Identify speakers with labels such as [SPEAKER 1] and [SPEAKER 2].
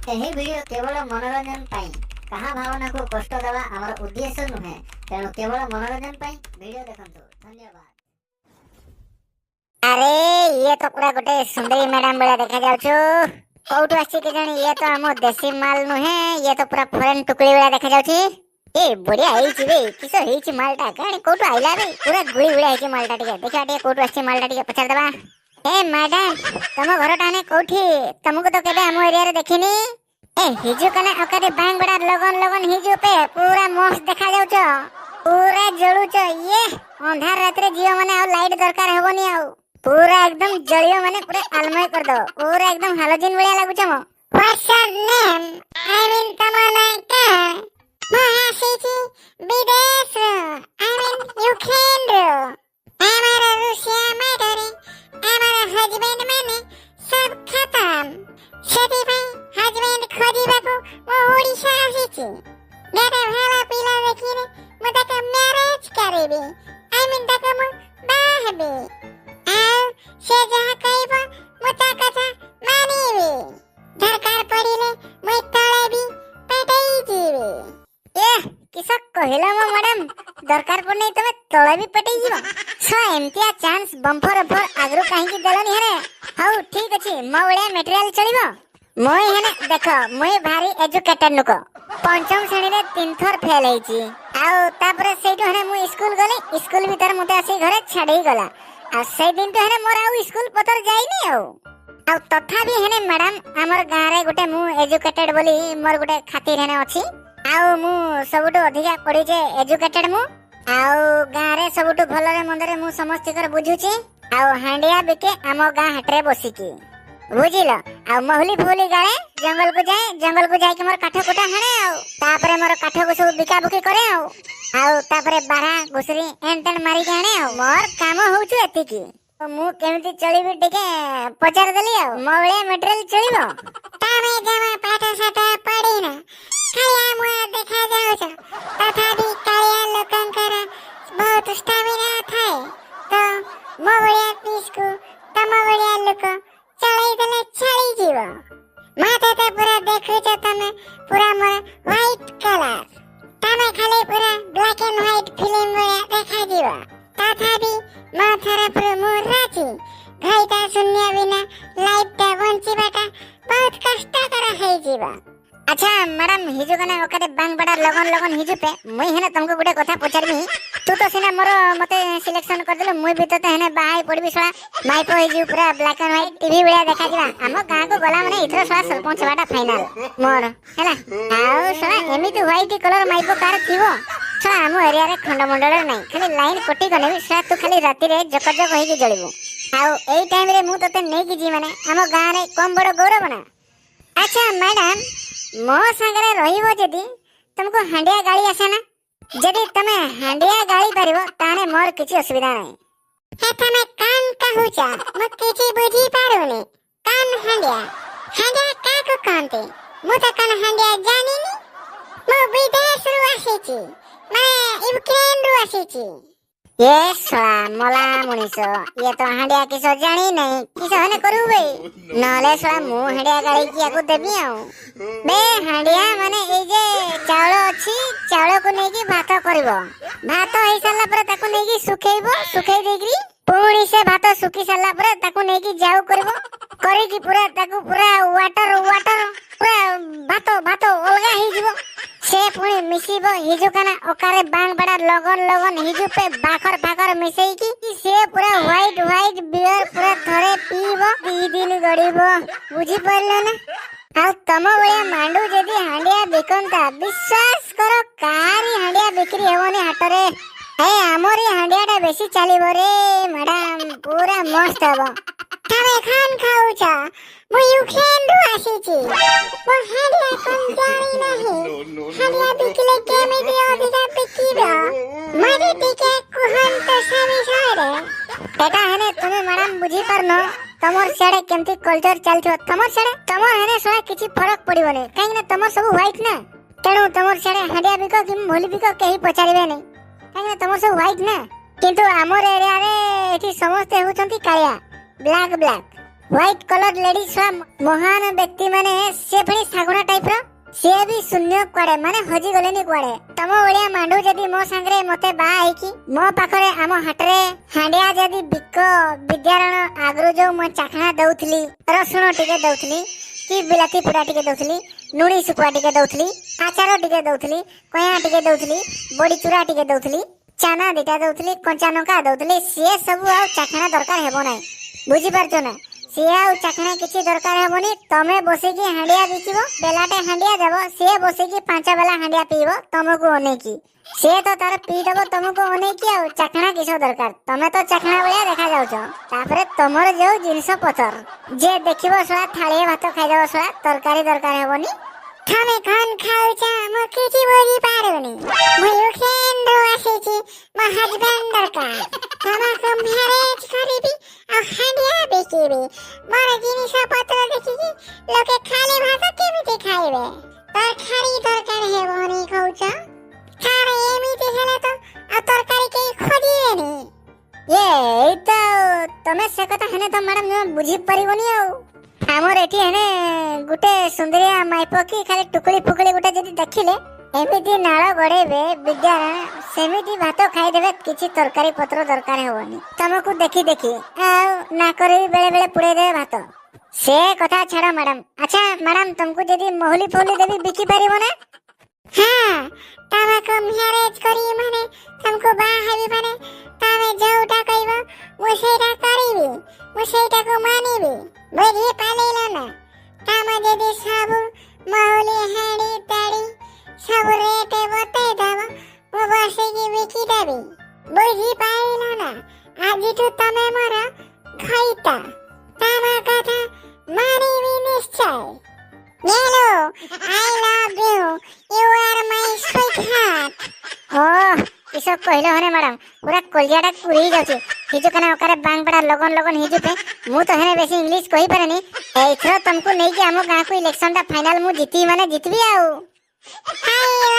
[SPEAKER 1] ଏହି ଭିଡ଼ିଓ କେବଳ ମନୋରଞ୍ଜନ ପାଇଁ କାହା ଭାବନାକୁ କଷ୍ଟ ଦେବା ଆମର ଉଦ୍ଦେଶ୍ୟ ନୁହେଁ। ତେଣୁ କେବଳ ମନୋରଞ୍ଜନ ପାଇଁ ଭିଡ଼ିଓ ଦେଖନ୍ତୁ। ଧନ୍ୟବାଦ।
[SPEAKER 2] अरे ये तो पूरा गोटे सुंदरी मैडम बेला देखा जाउछु। कोउठु आसी के जानी ये तो हम देसी माल नुहे, ये तो पूरा फॉरेन टुकड़ी बेला देखा जाउछि। ए बढ़िया हेइछि बे, किसो हेइछि मालटा काणी कोउठु आइला बे, पूरा गुड़ी गुड़ी हेइछि मालटा टिके देखा टिके कोउठु आसी मालटा टिके पचार देबा। ए मैडम तम घरटा ने कोउठी, तुमको तो केबे हम एरिया रे देखिनी। ए हिजु कने अकारे बैंग बड़ा लगन लगन हिजु पे पूरा मस्त देखा जाउछ, पूरा जळुछ। ये अंधार रात रे जियो माने आ लाइट दरकार हेबोनी आ पूरा एकदम जलियो माने पूरा आलमय कर दो, पूरा एकदम हालोजिन बढ़िया लागुछ मो। What's your name? I mean Tamanna का मैं आसीची विदेश, आई मीन यूक्रेन रो। हमारा रूसिया मैडरे हमारा हस्बैंड माने सब खत्म, सेति भाई हस्बैंड खोजिबाको मो ओडिशा आसीची। बेटा भाला पिला देखिने मो ताका मैरिज करेबी, आई मीन ताका मो बाहबी। से जहाँ कहब मुता कथा मानिबी, दरकार पड़िले मुई तळे भी पटाई जीबी। ए किसा कहिला मो मैडम, दरकार पड़ने तमे तळे भी पटाई जीबो? छ एमतिया चांस बम्फर अफर आगरो काहे की देलनी हरे। हाउ ठीक अछि, मो ओळिया मटेरियल चलिबो। मोय हेने देखो मोय भारी एजुकेटेड नुको, पंचम श्रेणी रे 3 थर फेल हेछि। आउ तापरे सेइटो हने मु स्कूल गले, स्कूल भीतर मुते आसी घरे छाडी गला। आ से दिन तो हेने मोर आउ स्कूल पतर जाइनी आउ तथापि हेने मैडम हमर गां रे गुटे मु एजुकेटेड बोली मोर गुटे खातिर हेने अछि। आउ मु सबटो अधिका पढि जे एजुकेटेड मु, आउ गां रे सबटो भलरे मंदरे मु समस्त कर बुझुची। आउ हांडिया बिके हम गां हटरे बसिकी बुझिलो। आउ महली फुली गाळे जंगल को जाय के मोर काठ कोटा हणे, आउ तापरे मोर काठ को सब बिका बुकी करे, आउ तापरे बारा घुसरी एंटन मारी के आणे। मोर काम होउछु एतिकी, मु केमिति चलिबी टिके पचार देली। आउ मोळे मटेरियल चलिबो? तामे जमा पाठ साठ पढी ना खाया मुआ देखा जाउछ, तथापि काया लोकंकर बहुत स्टामिना थाए। तो मो बढिया पीसको तम बढिया लोक चलाई देले छाड़ी जीवो। माथे तो पूरा देखुछ तमे पूरा मोर व्हाइट कलर, तमे खाली पूरा ब्लैक एंड व्हाइट फिल्म बढिया देखा जीवो। तथापि मो थरफ मु राजी, घाइता शून्य बिना लाइफ ता बंचिबाटा बहुत कष्टकर है जीवो। अच्छा मैडम हिजु कने ओकरे बैंग बड़ा लगन लगन हिजु पे मुई हेने तुमको गुटे कथा पचारबी। तू तो सिना मोर मते सिलेक्शन कर देलो, मुई भी तो हेने बाहाई पड़बी। सळा माइको हिजु पूरा ब्लैक एंड व्हाइट टीवी बढिया देखा जिवा। हम गां को गला माने इथरो सळा सरपंच बाटा फाइनल मोर हैला। आउ सळा एमिति व्हाइट कलर माइको कार थिवो सळा हम एरिया रे खंड मंडल नै, खाली लाइन कोटी गने भी सळा तू खाली राती रे जकजक होई के जळिबो। आउ एई टाइम रे मु तते नै कि जी माने हम गां रे कम बड़ गौरव ना। अच्छा मैडम मो संगरे रहिबो जदी तुमको हांडिया गाड़ी आसे ना, जदी तमे हांडिया गाड़ी परिबो ताने मोर किछि असुविधा नै। हे तमे कान कहूचा मो किछि बुझी पारुनी। कान हांडिया हांडिया काको कांते मो त कान हांडिया जानिनी। मो विदेश रु आसीची, मैं यूक्रेन रु आसीची। ये सळा मला मुनिसो ये तो हांडिया किसो जानी नहीं, किसो हने करू बे नले सळा मु हांडिया गाड़ी किया को देबी आउ बे। हांडिया माने ए जे चावल अछि, चावल को नै कि भात करबो, भात होई साला पर ताको नै कि सुखेइबो, सुखेइ देग्री पुणी से भात सुखी साला पर ताको नै कि जाऊ करबो, करी कि पूरा ताको पूरा वाटर वाटर पूरा भात भात अलगा ही जीवो। से पुणी मिसिबो हिजु कना ओकारे बांग बड़ा लगन लगन हिजु पे बाखर बाखर मिसेई कि से पूरा व्हाइट व्हाइट बियर पूरा थरे पीबो, 2 दिन गड़ीबो। बुझी परलो ना? आ तम बळिया मांडू जदी हांडिया बिकंता विश्वास करो कारी हांडिया बिक्री हेवनी हाटरे। ए हमरी हांडियाटा बेसी चलिबो रे मैडम, पूरा मस्त हबो। तमे खान खाउचा मु यूक्रेन रु आसीची, मो हांडिया कोन जानी नाही। हांडिया बिकले केमिति अधिका बिकिबो मारी टिके कुहन तो सामी सारे। बेटा हने तुमे मैडम बुझी परनो तमर सेडे केमति कल्चर चलथो, तमर सेडे तमर हने सळा किछि फरक पड़िबोनी, काहे ना तमर सब व्हाइट ना। तेणु तमर सेडे हांडिया बिको कि मोली बिको केही पचारिबे नै, काहे ना तमर सब व्हाइट ना। किंतु हमर एरिया रे एठी समस्त हेउचंती कालिया black black. White colour ladies छुआ महान व्यक्ति माने से भली सागुना टाइप रो से भी शून्य कुआडे माने हजी गलेनी कुआडे तम ओलिया मांडू जदी मो संगरे मते बा आइकी मो पाखरे आम हाटरे हांडिया जदी बिक विद्यारण आगरु जो मो चाखना दउथली रसुण टिके दउथली कि बिलाती पुरा टिके दउथली नुणी सुकुआ टिके दउथली आचार टिके दउथली कया टिके दउथली बड़ी चूरा टिके दउथली चाना दिटा दउथली कंचा लंका दउथली से सब आ चाखना दरकार हेबो नै बुझी पारछो ना से आ चाखना किछि दरकार हेबोनी तमे बसिकी हांडिया बिकिबो बेलाटे हांडिया देबो से बसिकी पांच बेला हांडिया पीबो तमको अनेकी से तो तार पी देबो तमको अनेकी आ चाखना किछो दरकार तमे तो चाखना बलिया देखा जाउछो तापरे तमर जो जिंस पथर जे देखिबो सळा थाळे भात खाइ देबो सळा तरकारी दरकार हेबोनी खामे खान खाउचा म किछि बोली पारुनी मयु केन्द्र आसीछि म हजबेंड दरकार तमको मैरेज करिबी आ हांडिया बिकिबी मोर जिनिस पत्र देखिकी लोके खाली भात केमिति खाइबे तरकारी दरकार हेबोनी कहउचा थारे एमिति हेले तो आ तरकारी के खोजिबेनी ये तो तमे से कथा हने तो मैडम न बुझी परिबोनी आ हमर एठी हने गुटे सुंदरिया माइपकी खाली टुकड़ी फुकड़ी गुटे जदी देखिले एमिति नाळ गड़ेबे विद्यारण सेमिति भात खाइ देबे किछि तरकारी पत्र दरकार हेबोनी तमको देखि देखि आ ना करे बेले बेले पुड़े देबे भात से कथा छाड़ो मैडम अच्छा मैडम तुमको जदी मोहली फोली देबी बिकी परिबो ना हां तमको मैरेज करी माने तुमको बा हेबी माने तमे जोटा कहबो मु सेटा करिबी मु सेटा को मानिबी बुझी पालिलो ना तम जदी सब मोहली हाड़ी ताड़ी सब रेट बताई देबो मु बसिकी बिकी देबी बुझी पाइलो ना आजिठु तमे मोर खइता तम कथा मानिबी निश्चय नेलो I love you are my sweetheart oh किसो कहलो हने मैडम पूरा कोलियाडा कुरी जाउची हिजो कने ओकरे बांगबड़ा लगन लगन हिजो पे मु तो हने बेसी इंग्लिश कहि परनी एथरो तुमको नै कि हमो गां को इलेक्शन दा फाइनल मु जीती माने जीतबी आउ आई